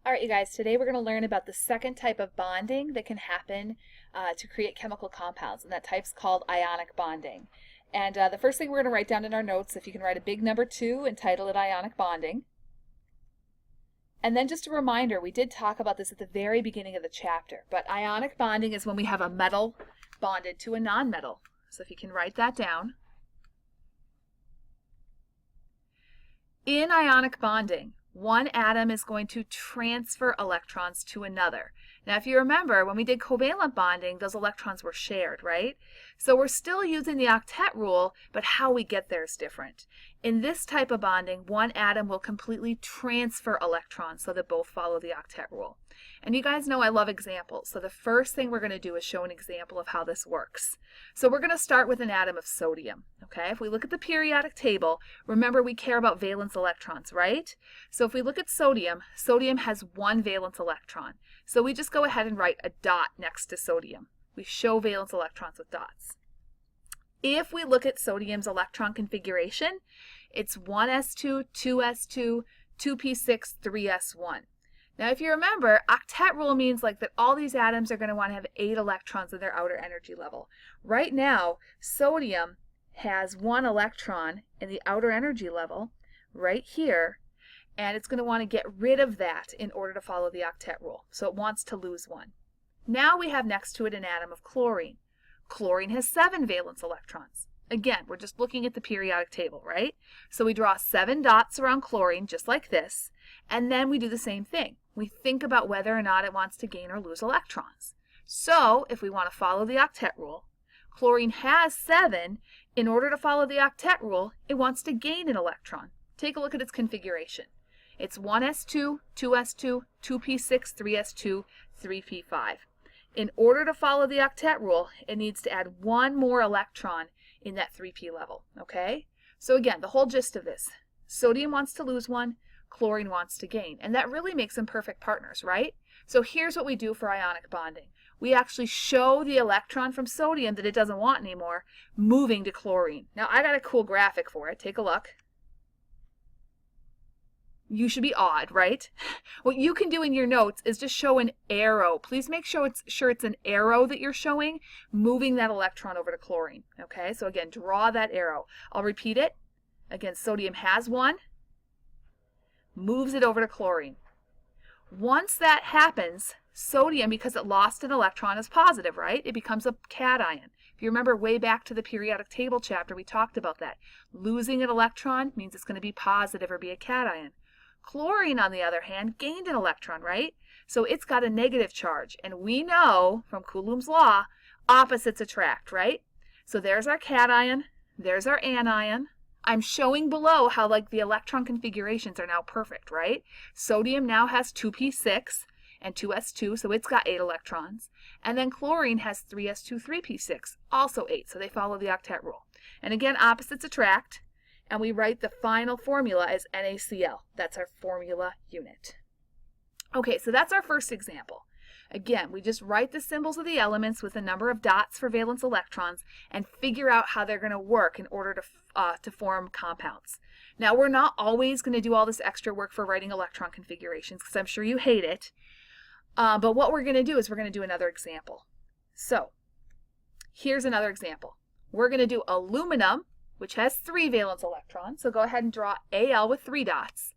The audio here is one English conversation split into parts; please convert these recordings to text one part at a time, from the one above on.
All right, you guys, today we're going to learn about the second type of bonding that can happen to create chemical compounds, and that type's called ionic bonding. And the first thing we're going to write down in our notes, if you can write a big number 2 and title it ionic bonding. And then just a reminder, we did talk about this at the very beginning of the chapter, but ionic bonding is when we have a metal bonded to a nonmetal. So if you can write that down. In ionic bonding, one atom is going to transfer electrons to another. Now, if you remember, when we did covalent bonding, those electrons were shared, right? So we're still using the octet rule, but how we get there is different. In this type of bonding, one atom will completely transfer electrons so that both follow the octet rule. And you guys know I love examples, so the first thing we're going to do is show an example of how this works. So we're going to start with an atom of sodium, okay? If we look at the periodic table, remember we care about valence electrons, right? So if we look at sodium, sodium has one valence electron. So we just go ahead and write a dot next to sodium. We show valence electrons with dots. If we look at sodium's electron configuration, it's 1s2, 2s2, 2p6, 3s1. Now, if you remember, octet rule means like that all these atoms are going to want to have 8 electrons in their outer energy level. Right now, sodium has 1 electron in the outer energy level right here, and it's going to want to get rid of that in order to follow the octet rule. So it wants to lose 1. Now we have next to it an atom of chlorine. Chlorine has 7 valence electrons. Again, we're just looking at the periodic table, right? So we draw 7 dots around chlorine, just like this, and then we do the same thing. We think about whether or not it wants to gain or lose electrons. So if we want to follow the octet rule, chlorine has 7. In order to follow the octet rule, it wants to gain an electron. Take a look at its configuration. It's 1s2, 2s2, 2p6, 3s2, 3p5. In order to follow the octet rule, it needs to add 1 more electron in that 3p level, okay? So again, the whole gist of this, sodium wants to lose 1, chlorine wants to gain, and that really makes them perfect partners, right? So here's what we do for ionic bonding. We actually show the electron from sodium that it doesn't want anymore moving to chlorine. Now I got a cool graphic for it. Take a look. You should be awed, right? What you can do in your notes is just show an arrow. Please make sure it's an arrow that you're showing, moving that electron over to chlorine. Okay, so again, draw that arrow. I'll repeat it. Again, sodium has 1, moves it over to chlorine. Once that happens, sodium, because it lost an electron, is positive, right? It becomes a cation. If you remember way back to the periodic table chapter, we talked about that. Losing an electron means it's going to be positive or be a cation. Chlorine, on the other hand, gained an electron, right? So it's got a negative charge. And we know from Coulomb's law, opposites attract, right? So there's our cation, there's our anion. I'm showing below how like the electron configurations are now perfect, right? Sodium now has 2p6 and 2s2, so it's got 8 electrons. And then chlorine has 3s2, 3p6, also 8, so they follow the octet rule. And again, opposites attract. And we write the final formula as NaCl. That's our formula unit. Okay, so that's our first example. Again, we just write the symbols of the elements with a number of dots for valence electrons and figure out how they're going to work in order to form compounds. Now, we're not always going to do all this extra work for writing electron configurations because I'm sure you hate it. But what we're going to do is we're going to do another example. So here's another example. We're going to do aluminum, which has 3 valence electrons. So go ahead and draw Al with 3 dots.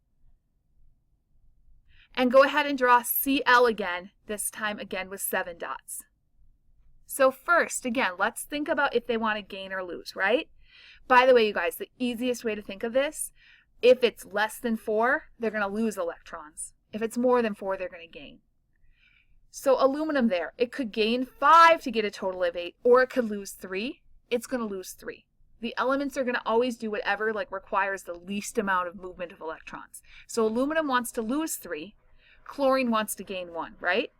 And go ahead and draw Cl again, this time again with 7 dots. So first, again, let's think about if they want to gain or lose, right? By the way, you guys, the easiest way to think of this, if it's less than 4, they're going to lose electrons. If it's more than 4, they're going to gain. So aluminum there, it could gain 5 to get a total of 8, or it could lose 3. It's going to lose 3. The elements are going to always do whatever requires the least amount of movement of electrons. So aluminum wants to lose 3, chlorine wants to gain 1, right?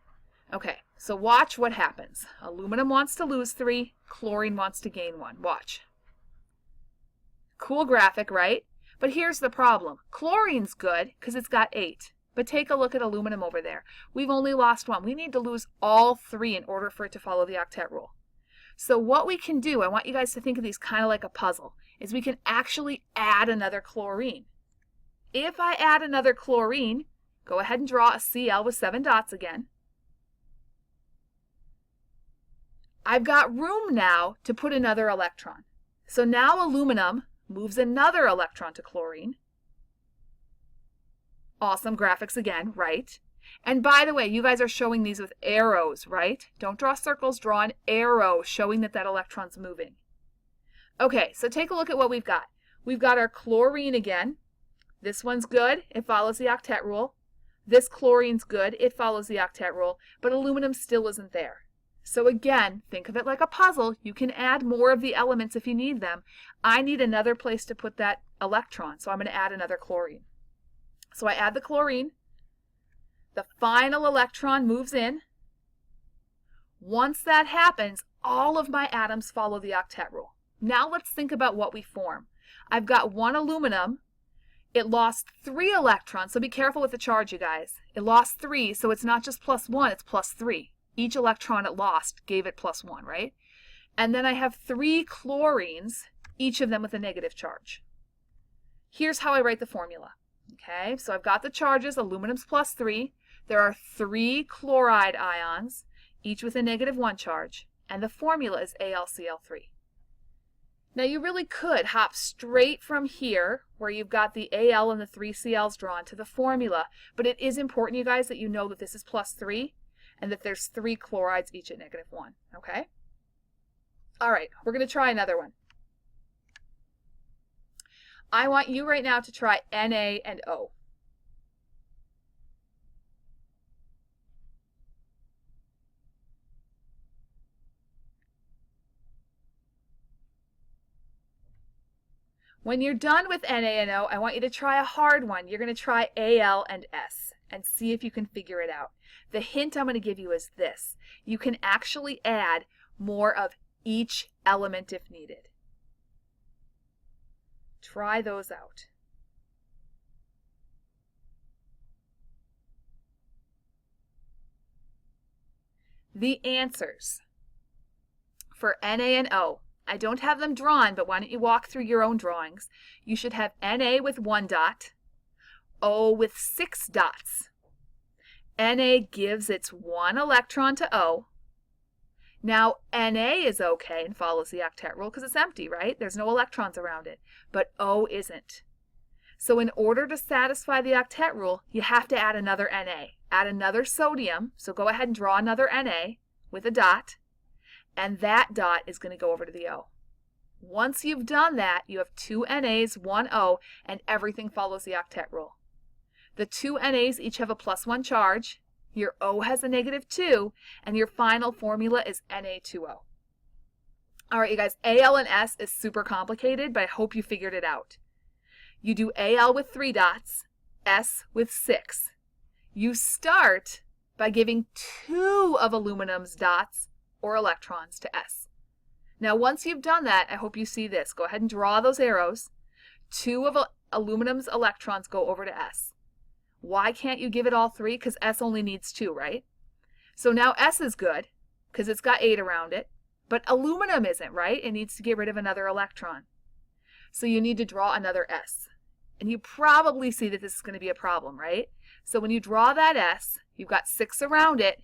Okay, so watch what happens. Aluminum wants to lose 3, chlorine wants to gain 1. Watch. Cool graphic, right? But here's the problem. Chlorine's good because it's got 8. But take a look at aluminum over there. We've only lost 1. We need to lose all 3 in order for it to follow the octet rule. So what we can do, I want you guys to think of these kind of like a puzzle, is we can actually add another chlorine. If I add another chlorine, Go ahead and draw a Cl with 7 dots again. I've got room now to put another electron. So now aluminum moves another electron to chlorine. Awesome graphics again, right? And by the way, you guys are showing these with arrows, right? Don't draw circles, draw an arrow showing that that electron's moving. Okay, so take a look at what we've got. We've got our chlorine again. This one's good, it follows the octet rule. This chlorine's good, it follows the octet rule, but aluminum still isn't there. So again, think of it like a puzzle. You can add more of the elements if you need them. I need another place to put that electron, so I'm going to add another chlorine. So I add the chlorine. The final electron moves in. Once that happens, all of my atoms follow the octet rule. Now let's think about what we form. I've got one aluminum. It lost 3 electrons, so be careful with the charge, you guys. It lost 3, so it's not just +1, it's +3. Each electron it lost gave it +1, right? And then I have 3 chlorines, each of them with a negative charge. Here's how I write the formula. Okay, so I've got the charges, aluminum's +3. There are 3 chloride ions, each with a -1 charge, and the formula is AlCl3. Now you really could hop straight from here, where you've got the Al and the 3 Cl's drawn, to the formula, but it is important, you guys, that you know that this is +3, and that there's 3 chlorides each at -1, okay? All right, we're going to try another one. I want you right now to try Na and O. When you're done with Na and O, I want you to try a hard one. You're going to try Al and S and see if you can figure it out. The hint I'm going to give you is this. You can actually add more of each element if needed. Try those out. The answers for Na and O, I don't have them drawn, but why don't you walk through your own drawings? You should have Na with 1 dot, O with 6 dots. Na gives its 1 electron to O. Now Na is okay and follows the octet rule because it's empty, right? There's no electrons around it, but O isn't. So in order to satisfy the octet rule, you have to add another Na. Add another sodium, so go ahead and draw another Na with a dot, and that dot is going to go over to the O. Once you've done that, you have 2 Nas, 1 O, and everything follows the octet rule. The 2 Nas each have a +1 charge, your O has a -2, and your final formula is Na2O. All right, you guys, Al and S is super complicated, but I hope you figured it out. You do Al with 3 dots, S with 6. You start by giving 2 of aluminum's dots or electrons to S. Now, once you've done that, I hope you see this. Go ahead and draw those arrows. 2 of aluminum's electrons go over to S. Why can't you give it all 3? Because S only needs 2, right? So now S is good because it's got 8 around it, but aluminum isn't, right? It needs to get rid of another electron. So you need to draw another S. And you probably see that this is going to be a problem, right? So when you draw that S, you've got 6 around it.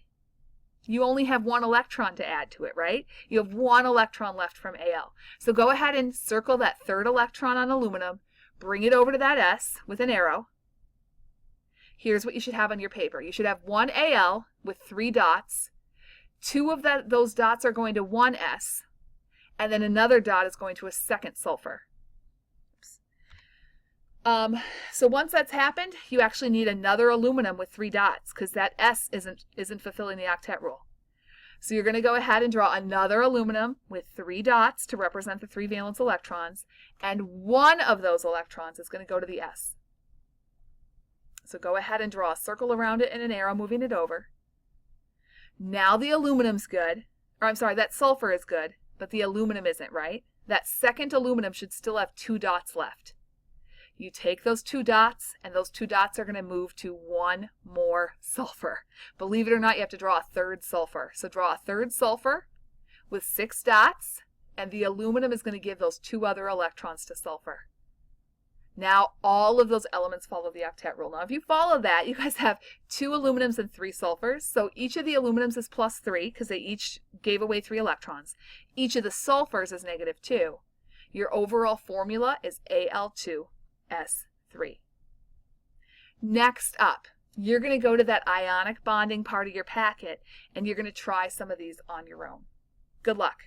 You only have 1 electron to add to it, right? You have 1 electron left from Al. So go ahead and circle that 3rd electron on aluminum, bring it over to that S with an arrow. Here's what you should have on your paper. You should have 1 Al with 3 dots. 2 of those dots are going to 1 S, and then another dot is going to a 2nd sulfur. So once that's happened, you actually need another aluminum with 3 dots because that S isn't fulfilling the octet rule. So you're going to go ahead and draw another aluminum with 3 dots to represent the 3 valence electrons, and 1 of those electrons is going to go to the S. So go ahead and draw a circle around it and an arrow moving it over. Now the aluminum's good, or I'm sorry, that sulfur is good, but the aluminum isn't, right? That 2nd aluminum should still have 2 dots left. You take those 2 dots, and those 2 dots are going to move to 1 more sulfur. Believe it or not, you have to draw a 3rd sulfur. So draw a 3rd sulfur with 6 dots, and the aluminum is going to give those 2 other electrons to sulfur. Now all of those elements follow the octet rule. Now if you follow that, you guys have 2 aluminums and 3 sulfurs. So each of the aluminums is +3 because they each gave away 3 electrons. Each of the sulfurs is -2. Your overall formula is Al2S3. Next up, you're going to go to that ionic bonding part of your packet and you're going to try some of these on your own. Good luck.